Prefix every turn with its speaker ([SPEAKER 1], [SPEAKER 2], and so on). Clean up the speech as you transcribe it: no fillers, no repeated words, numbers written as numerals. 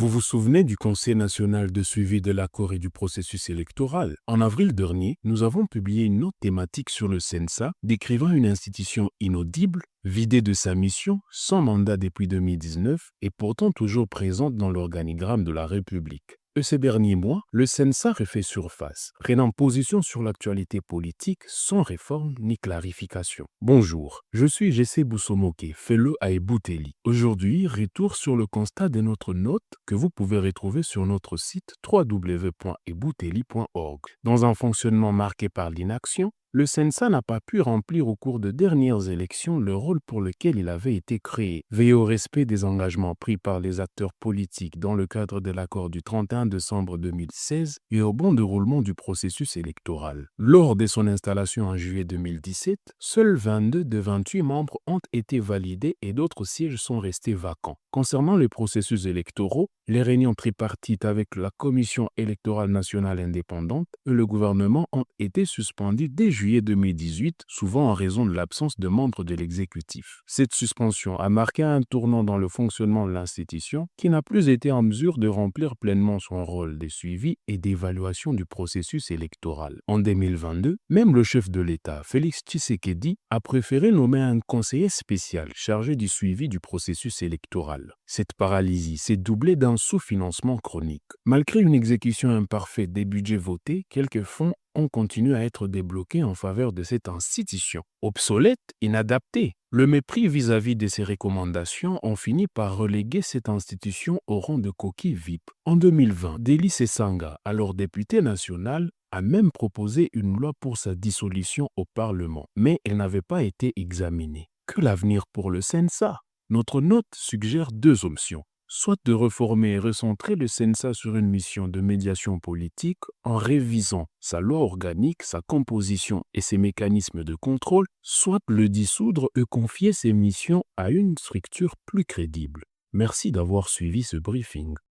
[SPEAKER 1] Vous vous souvenez du Conseil national de suivi de l'accord et du processus électoral? En avril dernier, nous avons publié une note thématique sur le CENSA décrivant une institution inaudible, vidée de sa mission, sans mandat depuis 2019 et pourtant toujours présente dans l'organigramme de la République. Ces derniers mois, le CENSA refait surface, prenant position sur l'actualité politique sans réforme ni clarification. Bonjour, je suis Jessé Boussomoké, fellow à Ebouteli. Aujourd'hui, retour sur le constat de notre note que vous pouvez retrouver sur notre site www.ebouteli.org. Dans un fonctionnement marqué par l'inaction, le CENSA n'a pas pu remplir au cours de dernières élections le rôle pour lequel il avait été créé, veiller au respect des engagements pris par les acteurs politiques dans le cadre de l'accord du 31 décembre 2016 et au bon déroulement du processus électoral. Lors de son installation en juillet 2017, seuls 22 de 28 membres ont été validés et d'autres sièges sont restés vacants. Concernant les processus électoraux, les réunions tripartites avec la Commission électorale nationale indépendante et le gouvernement ont été suspendues dès juillet 2018, souvent en raison de l'absence de membres de l'exécutif. Cette suspension a marqué un tournant dans le fonctionnement de l'institution qui n'a plus été en mesure de remplir pleinement son rôle de suivi et d'évaluation du processus électoral. En 2022, même le chef de l'État, Félix Tshisekedi, a préféré nommer un conseiller spécial chargé du suivi du processus électoral. Cette paralysie s'est doublée d'un sous-financement chronique. Malgré une exécution imparfaite des budgets votés, quelques fonds ont continué à être débloqués en faveur de cette institution. Obsolète, inadaptée, le mépris vis-à-vis de ses recommandations ont fini par reléguer cette institution au rang de coquille VIP. En 2020, Délice Sanga, alors député national, a même proposé une loi pour sa dissolution au Parlement, mais elle n'avait pas été examinée. Que l'avenir pour le CENSA? Notre note suggère deux options. Soit de reformer et recentrer le CENSA sur une mission de médiation politique en révisant sa loi organique, sa composition et ses mécanismes de contrôle, soit le dissoudre et confier ses missions à une structure plus crédible. Merci d'avoir suivi ce briefing.